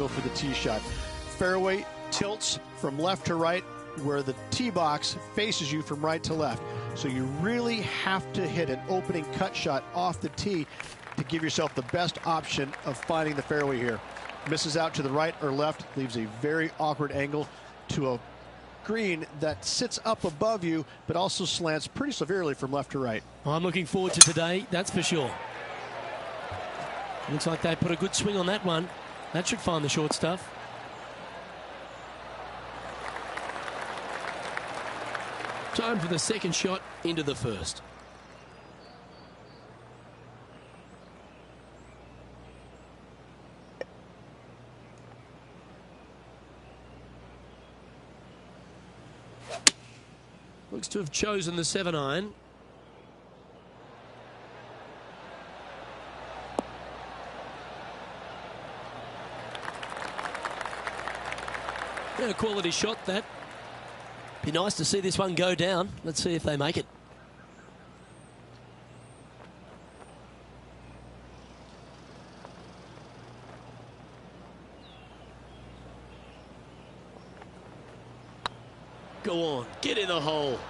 Go for the tee shot. Fairway tilts from left to right where the tee box faces you from right to left. So you really have to hit an opening cut shot off the tee to give yourself the best option of finding the fairway here. Misses out to the right or left, leaves a very awkward angle to a green that sits up above you but also slants pretty severely from left to right. Well, I'm looking forward to today, that's for sure. Looks like they put a good swing on that one. That should find the short stuff. Time for the second shot into the first. Looks to have chosen the 7-iron. A quality shot that. Be nice to see this one go down. Let's see if they make it. Go on, get in the hole.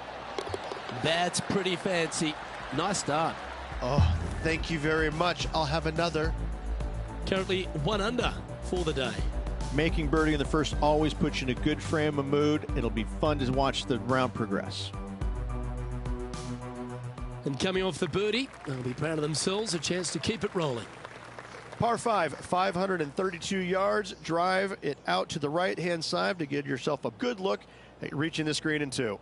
That's pretty fancy. Nice start. Oh, thank you very much. I'll have another. Currently 1 under for the day. Making birdie in the first always puts you in a good frame of mood. It'll be fun to watch the round progress. And coming off the birdie, they'll be proud of themselves, a chance to keep it rolling. Par 5, 532 yards. Drive it out to the right-hand side to get yourself a good look at reaching this green in 2.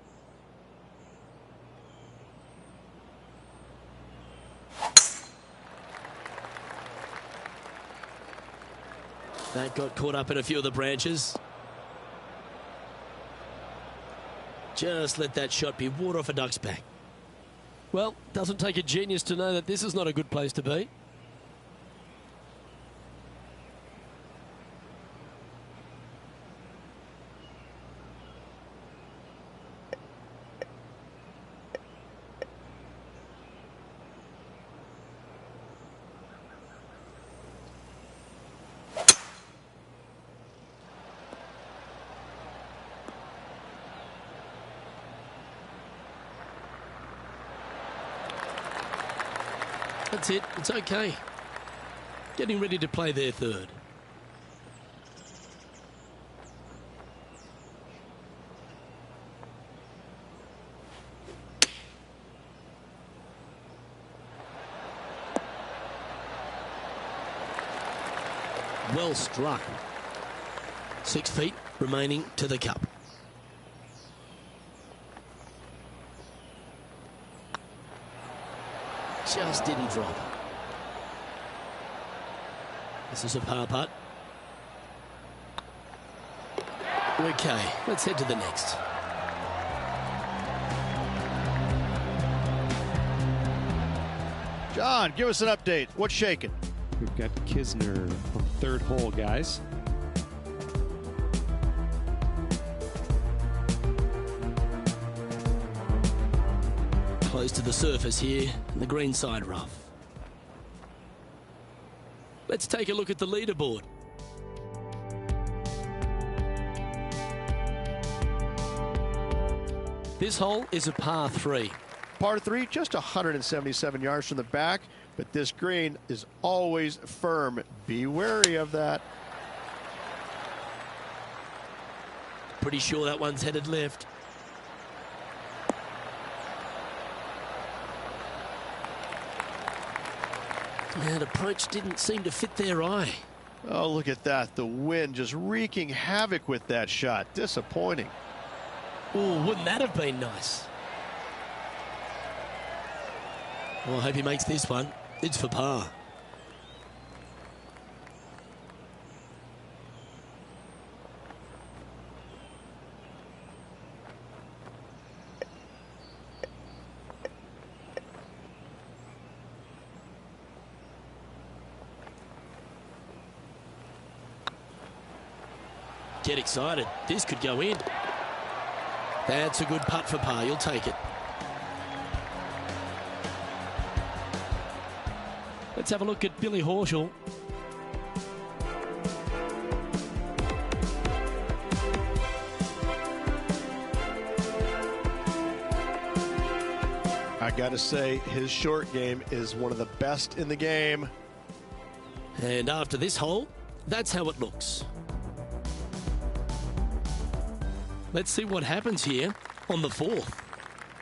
That got caught up in a few of the branches. Just let that shot be water off a duck's back. Well, doesn't take a genius to know that this is not a good place to be. That's it. It's okay. Getting ready to play their third. Well struck. 6 feet remaining to the cup. Just didn't drop. This is a par putt. Okay, let's head to the next. John, give us an update. What's shaking? We've got Kisner on the 3rd hole, guys. Close to the surface here, the green side rough. Let's take a look at the leaderboard. This hole is a par 3. Par 3, just 177 yards from the back, but this green is always firm. Be wary of that. Pretty sure that one's headed left. That approach didn't seem to fit their eye. Oh, look at that. The wind just wreaking havoc with that shot. Disappointing. Oh, wouldn't that have been nice? Well, I hope he makes this one. It's for par. Get excited. This could go in. That's a good putt for par. You'll take it. Let's have a look at Billy Horschel. got to say, his short game is one of the best in the game. And after this hole, that's how it looks. Let's see what happens here on the fourth.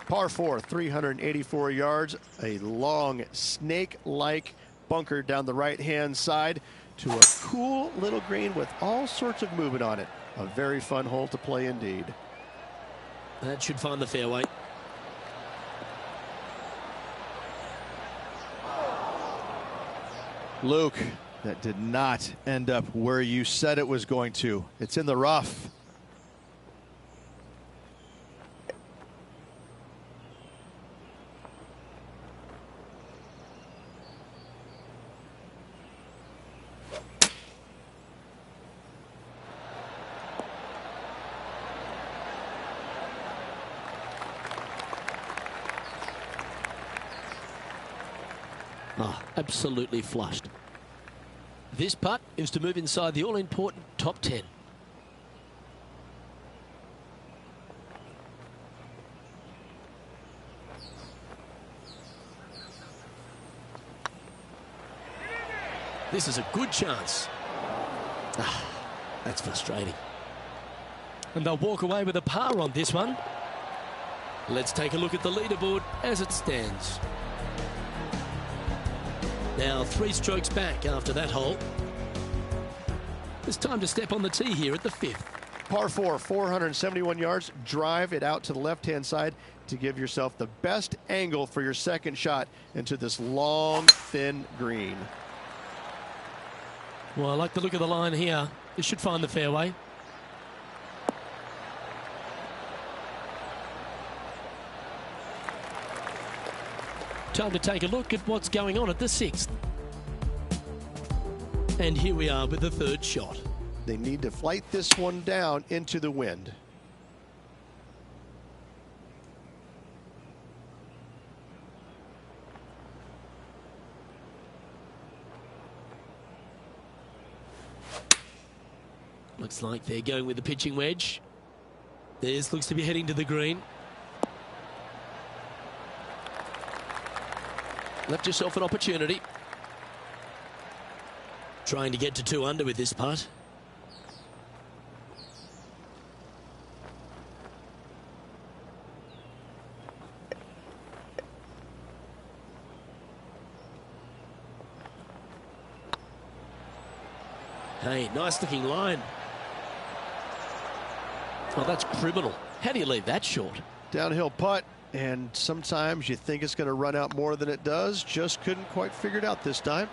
Par 4, 384 yards, a long snake-like bunker down the right-hand side to a cool little green with all sorts of movement on it. A very fun hole to play indeed. That should find the fairway. Luke, that did not end up where you said it was going to. It's in the rough. Absolutely flushed. This putt is to move inside the all-important top 10. This is a good chance. That's frustrating. And they'll walk away with a par on this one. Let's take a look at the leaderboard as it stands. Now 3 strokes back after that hole. It's time to step on the tee here at the 5th. Par 4, 471 yards. Drive it out to the left-hand side to give yourself the best angle for your second shot into this long, thin green. Well, I like the look of the line here. This should find the fairway. Time to take a look at what's going on at the 6th. And here we are with the 3rd shot. They need to flight this one down into the wind. Looks like they're going with the pitching wedge. This looks to be heading to the green. Left yourself an opportunity. Trying to get to 2 under with this putt. Hey, nice looking line. Oh, that's criminal. How do you leave that short? Downhill putt, and sometimes you think it's going to run out more than it does. Just couldn't quite figure it out this time.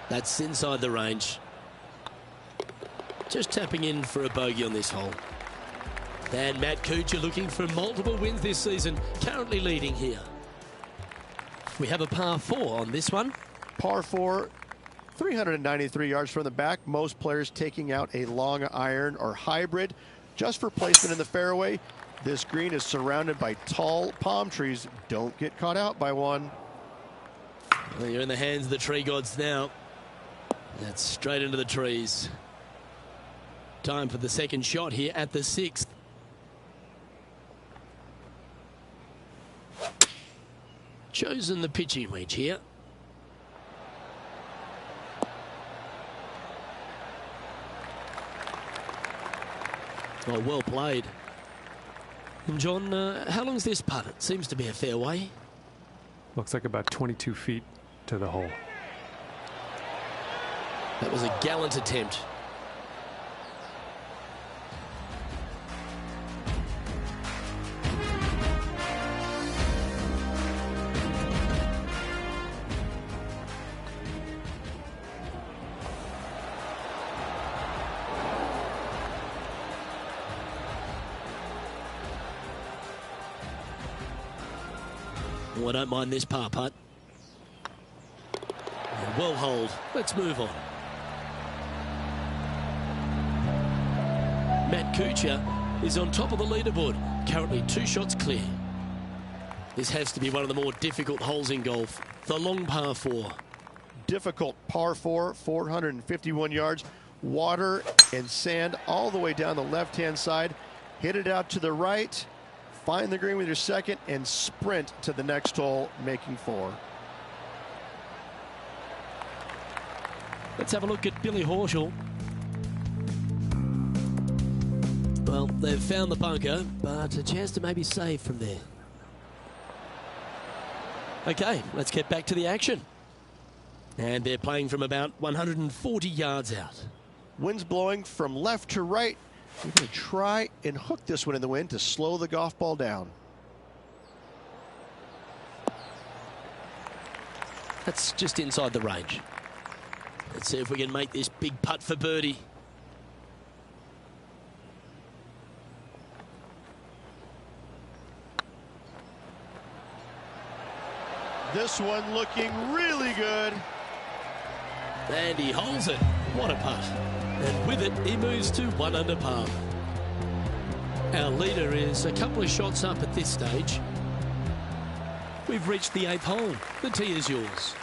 That's inside the range. Just tapping in for a bogey on this hole. And Matt Kuchar looking for multiple wins this season, currently leading here. We have a par 4 on this one. Par 4, 393 yards from the back. Most players taking out a long iron or hybrid just for placement in the fairway. This green is surrounded by tall palm trees. Don't get caught out by one. Well, you're in the hands of the tree gods now. That's straight into the trees. Time for the 2nd shot here at the 6th. Chosen the pitching wedge here. Oh, well played. And John, how long's this putt? It seems to be a fairway. Looks like about 22 feet to the hole. That was a gallant attempt. Oh, I don't mind this par putt. Well hold. Let's move on. Matt Kuchar is on top of the leaderboard, currently 2 shots clear. This has to be one of the more difficult holes in golf, the long par 4. Difficult par 4, 451 yards. Water and sand all the way down the left-hand side. Hit it out to the right. find the green with your second and sprint to the next hole, making 4. Let's have a look at Billy Horschel. Well, they've found the bunker, but a chance to maybe save from there. Okay, let's get back to the action. And they're playing from about 140 yards out. Wind's blowing from left to right. We're going to try and hook this one in the wind to slow the golf ball down. That's just inside the range. Let's see if we can make this big putt for birdie. This one looking really good. And he holds it. What a putt. And with it, he moves to 1 under par. Our leader is a couple of shots up at this stage. We've reached the 8th hole. The tee is yours.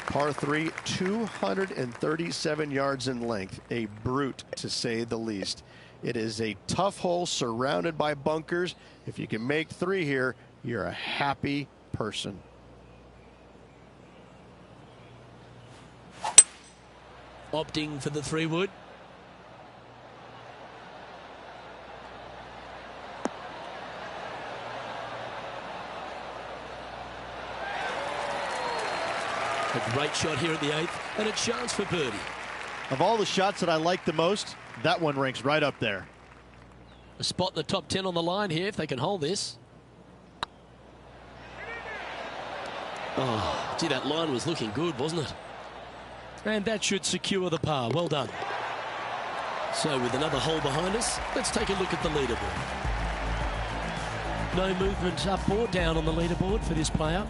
Par 3, 237 yards in length. A brute, to say the least. It is a tough hole surrounded by bunkers. If you can make 3 here, you're a happy person. Opting for the 3-wood. A great shot here at the 8th, and a chance for birdie. Of all the shots that I like the most, that one ranks right up there. A spot in the top 10 on the line here if they can hold this. Oh, gee, that line was looking good, wasn't it? And that should secure the par. Well done. So with another hole behind us, let's take a look at the leaderboard. No movement up or down on the leaderboard for this player.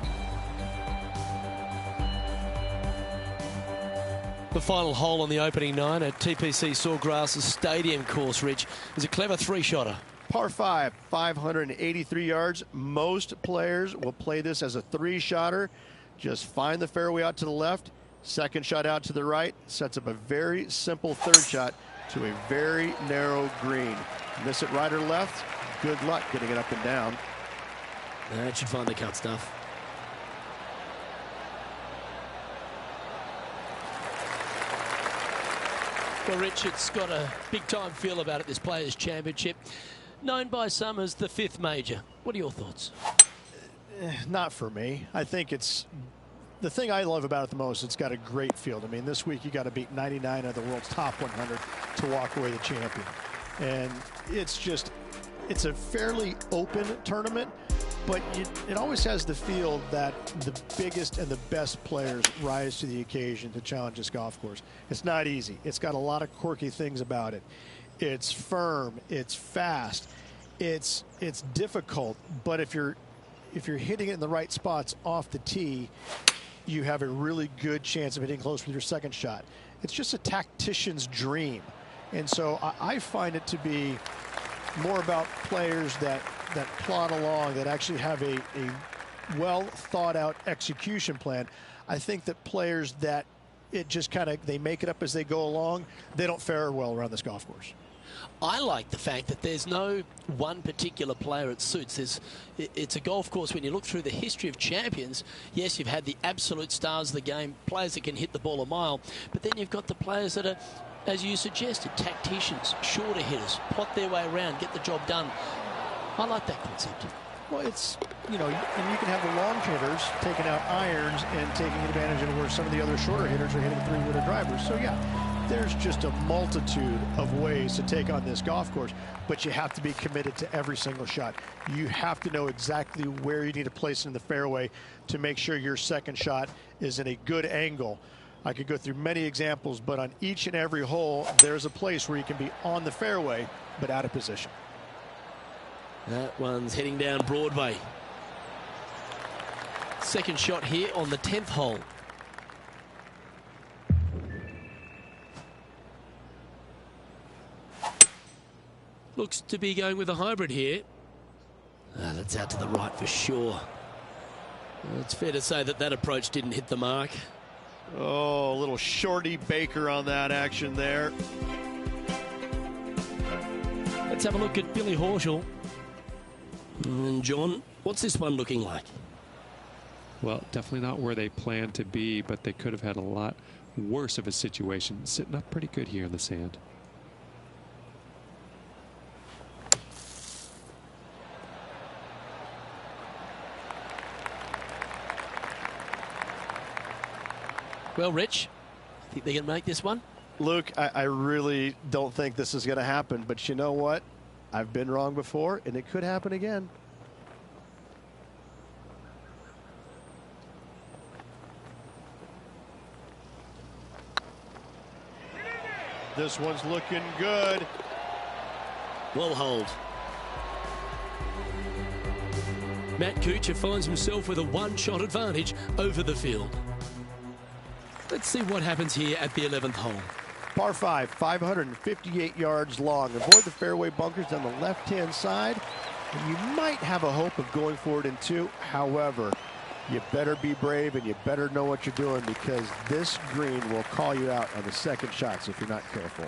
The final hole on the opening 9 at TPC Sawgrass Stadium course, Rich, is a clever 3-shotter. Par 5, 583 yards. Most players will play this as a 3-shotter. Just find the fairway out to the left. Second shot out to the right. Sets up a very simple 3rd shot to a very narrow green. Miss it right or left. Good luck getting it up and down. That should find the cut stuff. Well, Rich, it's got a big-time feel about it, this Players' Championship. Known by some as the 5th major. What are your thoughts? Not for me. I think it's... The thing I love about it the most, it's got a great field. I mean, this week you got to beat 99 of the world's top 100 to walk away the champion. And it's just, it's a fairly open tournament, but it always has the feel that the biggest and the best players rise to the occasion to challenge this golf course. It's not easy. It's got a lot of quirky things about it. It's firm, it's fast, it's difficult, but if you're hitting it in the right spots off the tee, you have a really good chance of hitting close with your second shot. It's just a tactician's dream. And so I find it to be more about players that plod along, that actually have a well thought out execution plan. I think that players that it just kind of, they make it up as they go along, they don't fare well around this golf course. I like the fact that there's no one particular player it suits. It's a golf course, when you look through the history of champions, yes, you've had the absolute stars of the game, players that can hit the ball a mile, but then you've got the players that are, as you suggested, tacticians, shorter hitters, plot their way around, get the job done. I like that concept. Well, it's, you know, and you can have the long hitters taking out irons and taking advantage of where some of the other shorter hitters are hitting 3-wooder drivers. So, yeah, there's just a multitude of ways to take on this golf course, but you have to be committed to every single shot. You have to know exactly where you need to place it in the fairway to make sure your second shot is in a good angle. I could go through many examples, but on each and every hole, there's a place where you can be on the fairway, but out of position. That one's heading down Broadway. Second shot here on the 10th hole. Looks to be going with a hybrid here. That's out to the right for sure. It's fair to say that that approach didn't hit the mark. Oh, a little shorty Baker on that action there. Let's have a look at Billy Horschel. And John, what's this one looking like? Well, definitely not where they planned to be, but they could have had a lot worse of a situation. Sitting up pretty good here in the sand. Well, Rich, think they can make this one? Luke, I really don't think this is going to happen, but you know what? I've been wrong before, and it could happen again. This one's looking good. Well hold. Matt Kuchar finds himself with a one-shot advantage over the field. Let's see what happens here at the 11th hole. Par 5, 558 yards long. Avoid the fairway bunkers on the left-hand side, and you might have a hope of going for it in 2. However, you better be brave and you better know what you're doing, because this green will call you out on the second shots if you're not careful.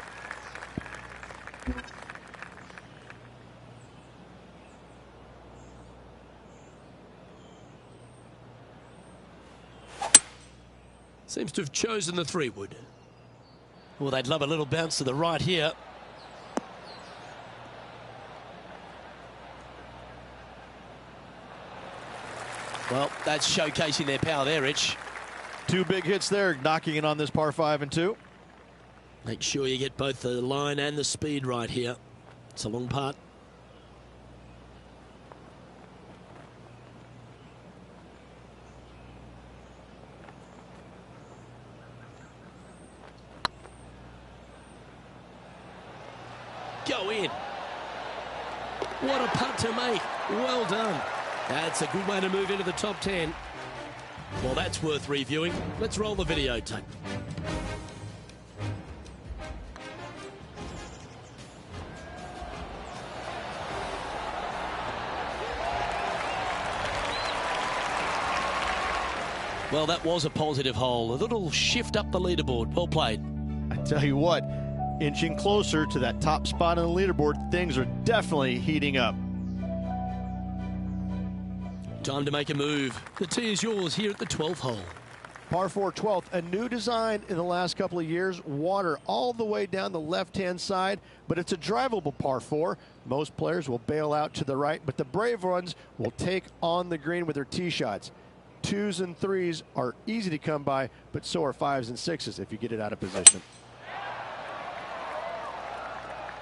Seems to have chosen the 3-wood. Well, they'd love a little bounce to the right here. Well, that's showcasing their power there, Rich. 2 big hits there, knocking in on this par 5 and 2. Make sure you get both the line and the speed right here. It's a long putt. Go in. What a putt to make. Well done. That's a good way to move into the top 10. Well, that's worth reviewing. Let's roll the videotape. Well, that was a positive hole. A little shift up the leaderboard. Well played. I tell you what, inching closer to that top spot on the leaderboard, things are definitely heating up. Time to make a move. The tee is yours here at the 12th hole. Par 4 12th, a new design in the last couple of years. Water all the way down the left-hand side, but it's a drivable par 4. Most players will bail out to the right, but the brave ones will take on the green with their tee shots. 2s and 3s are easy to come by, but so are 5s and 6s if you get it out of position.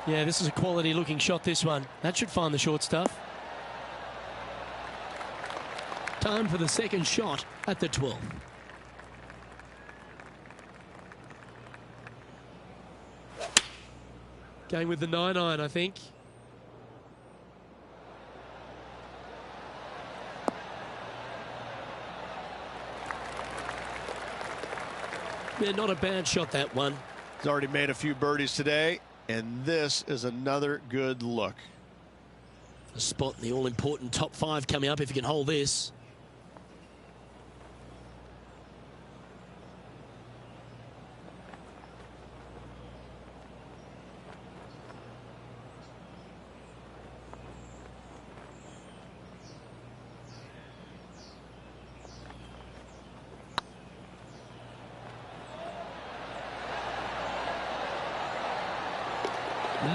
Yeah, this is a quality looking shot, this one. That should find the short stuff. Time for the second shot at the 12th. Going with the 9-iron, I think. Yeah, not a bad shot, that one. He's already made a few birdies today, and this is another good look. A spot in the all-important top 5 coming up if you can hold this.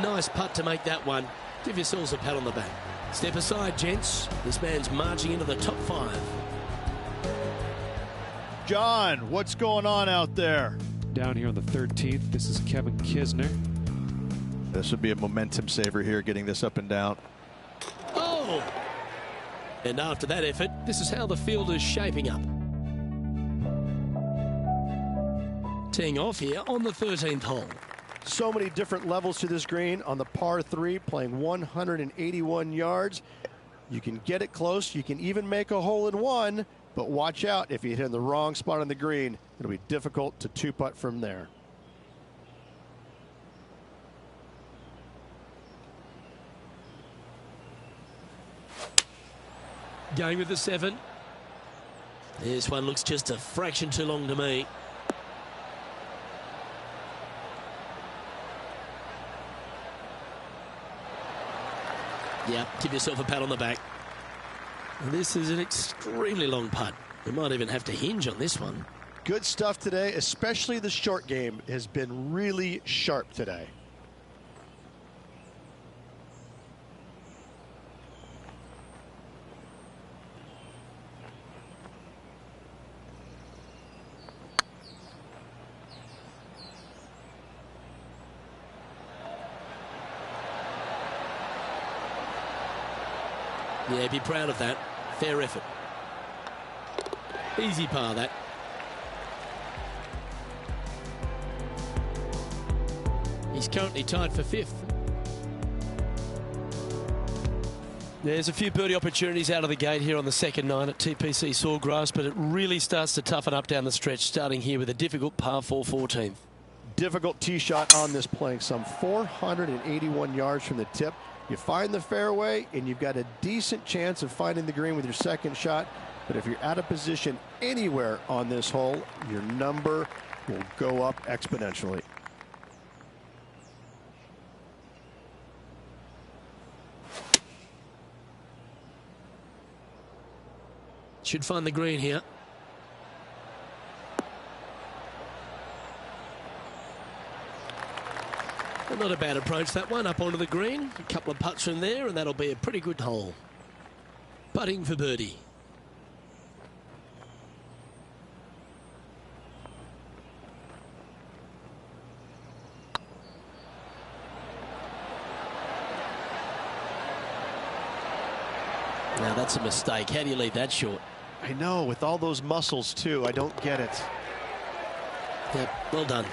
Nice putt to make that one. Give yourselves a pat on the back. Step aside, gents. This man's marching into the top 5. John, what's going on out there? Down here on the 13th, this is Kevin Kisner. This would be a momentum saver here, getting this up and down. Oh! And after that effort, this is how the field is shaping up. Teeing off here on the 13th hole. So many different levels to this green. On the par 3, playing 181 yards. You can get it close. You can even make a hole in 1, but watch out if you hit in the wrong spot on the green. It'll be difficult to 2-putt from there. Going with the 7. This one looks just a fraction too long to me. Yeah, give yourself a pat on the back. And this is an extremely long putt. We might even have to hinge on this one. Good stuff today, especially the short game has been really sharp today. Yeah, be proud of that. Fair effort. Easy par, that. He's currently tied for 5th. There's a few birdie opportunities out of the gate here on the second 9 at TPC Sawgrass, but it really starts to toughen up down the stretch, starting here with a difficult par 4 14th. Difficult tee shot on this playing some 481 yards from the tip. You find the fairway and you've got a decent chance of finding the green with your second shot, but if you're out of position anywhere on this hole, your number will go up exponentially. Should find the green here. Well, not a bad approach, that one, up onto the green. A couple of putts from there, and that'll be a pretty good hole. Putting for birdie. Now, that's a mistake. How do you leave that short? I know, with all those muscles, too. I don't get it. Yep, well done.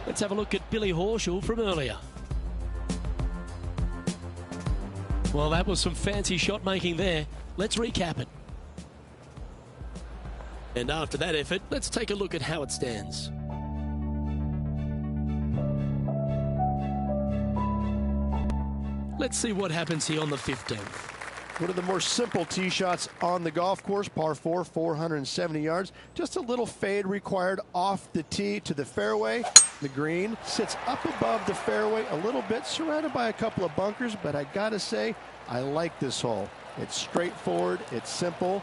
Let's have a look at Billy Horschel from earlier. Well, that was some fancy shot making there. Let's recap it. And after that effort, let's take a look at how it stands. Let's see what happens here on the 15th. One of the more simple tee shots on the golf course, par 4, 470 yards. Just a little fade required off the tee to the fairway. The green sits up above the fairway a little bit, surrounded by a couple of bunkers, but I gotta say, I like this hole. It's straightforward, it's simple,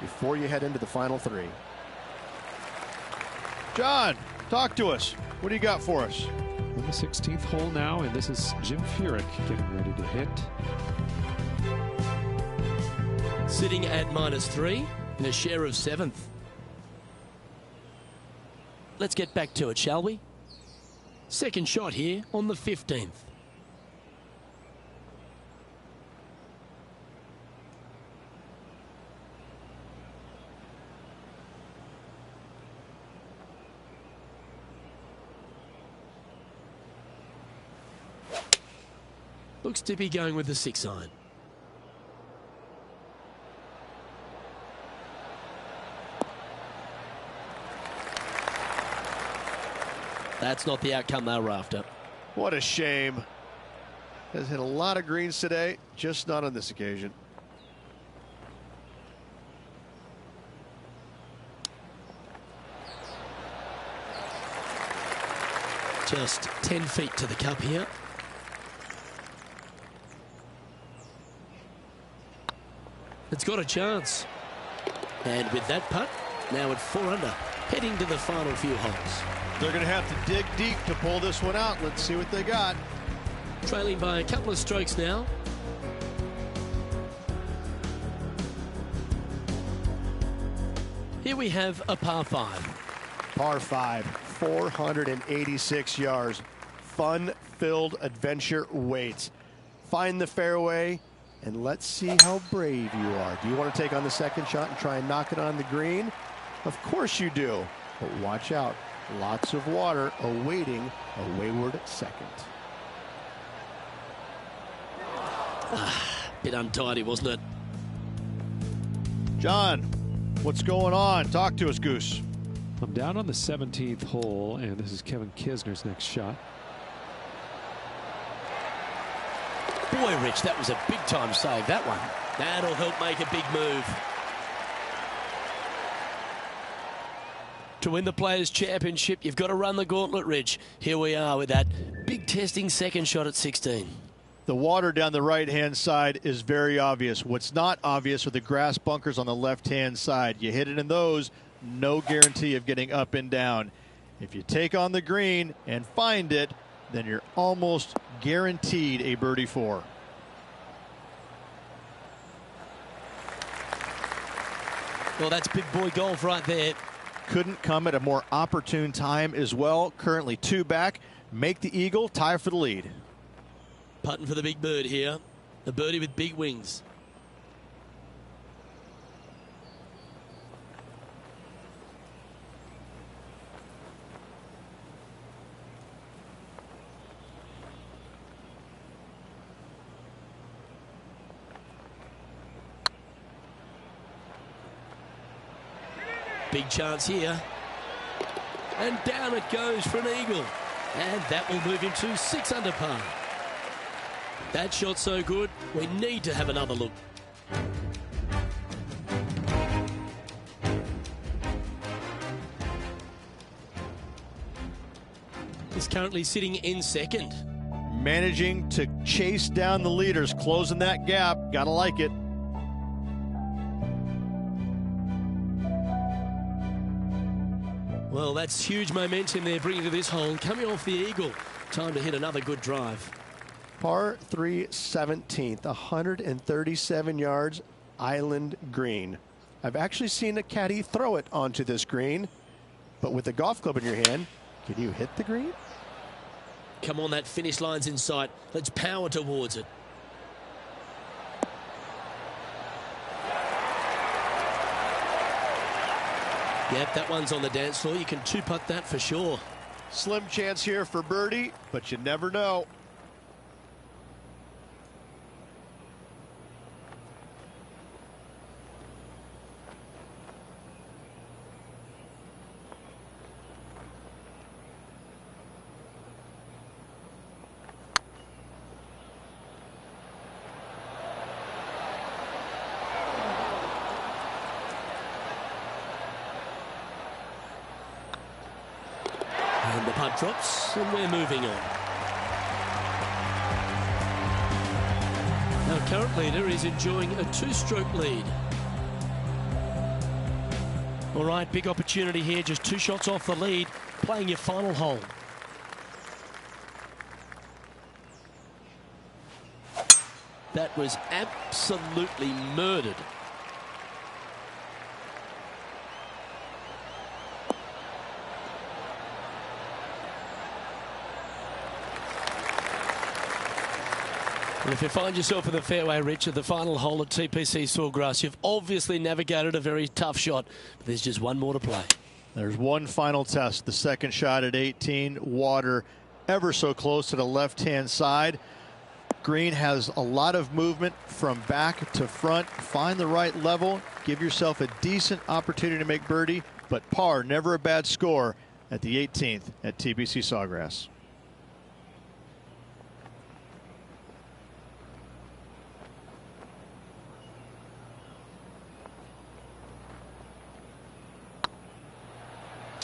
before you head into the final 3. John, talk to us. What do you got for us? On the 16th hole now, and this is Jim Furyk getting ready to hit. Sitting at -3 and a share of 7th. Let's get back to it, shall we? Second shot here on the 15th. Looks to be going with the 6-iron. That's not the outcome they were after. What a shame. Has hit a lot of greens today, just not on this occasion. Just 10 feet to the cup here. It's got a chance. And with that putt, now at 4 under, heading to the final few holes. They're going to have to dig deep to pull this one out. Let's see what they got. Trailing by a couple of strokes now. Here we have a par 5. Par 5, 486 yards. Fun-filled adventure waits. Find the fairway, and let's see how brave you are. Do you want to take on the second shot and try and knock it on the green? Of course you do, but watch out. Lots of water awaiting a wayward second. Bit untidy, wasn't it? John, what's going on? Talk to us, Goose. I'm down on the 17th hole, and this is Kevin Kisner's next shot. Boy, Rich, that was a big-time save, that one. That'll help make a big move. To win the Players' Championship, you've got to run the gauntlet, Rich. Here we are with that big testing second shot at 16. The water down the right-hand side is very obvious. What's not obvious are the grass bunkers on the left-hand side. You hit it in those, no guarantee of getting up and down. If you take on the green and find it, then you're almost guaranteed a birdie 4. Well, that's big boy golf right there. Couldn't come at a more opportune time as well. Currently 2 back. Make the eagle, tie for the lead. Putting for the big bird here. The birdie with big wings. Big chance here. And down it goes for an eagle. And that will move him to 6 under par. That shot so good, we need to have another look. He's currently sitting in second. Managing to chase down the leaders, closing that gap. Gotta like it. Well, that's huge momentum they're bringing to this hole. Coming off the eagle. Time to hit another good drive. Par 3 17th, 137 yards, island green. I've actually seen a caddy throw it onto this green, but with a golf club in your hand, can you hit the green? Come on, that finish line's in sight. Let's power towards it. Yep, that one's on the dance floor. You can 2-putt that for sure. Slim chance here for birdie, but you never know. And the putt drops, and we're moving on. Our current leader is enjoying a 2-stroke lead. All right, big opportunity here, just 2 shots off the lead, playing your final hole. That was absolutely murdered. And if you find yourself in the fairway, Rich, at the final hole at TPC Sawgrass, you've obviously navigated a very tough shot, but there's just one more to play. There's one final test. The second shot at 18. Water ever so close to the left-hand side. Green has a lot of movement from back to front. Find the right level. Give yourself a decent opportunity to make birdie, but par, never a bad score at the 18th at TPC Sawgrass.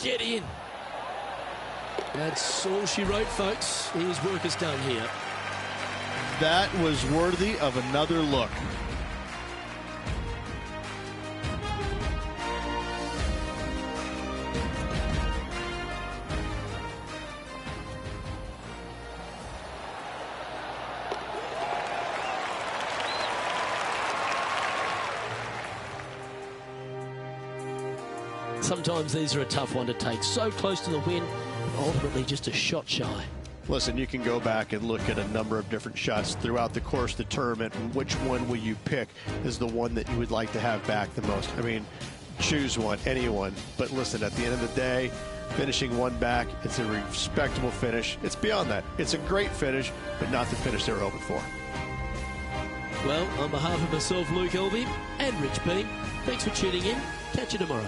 Get in. That's all she wrote, folks. His work is done here. That was worthy of another look. Sometimes these are a tough one to take. So close to the win, but ultimately just a shot shy. Listen, you can go back and look at a number of different shots throughout the course of the tournament. Which one will you pick is the one that you would like to have back the most? I mean, choose one, anyone. But listen, at the end of the day, finishing one back, it's a respectable finish. It's beyond that. It's a great finish, but not the finish they were hoping for. Well, on behalf of myself, Luke Elby, and Rich Beam, thanks for tuning in. Catch you tomorrow.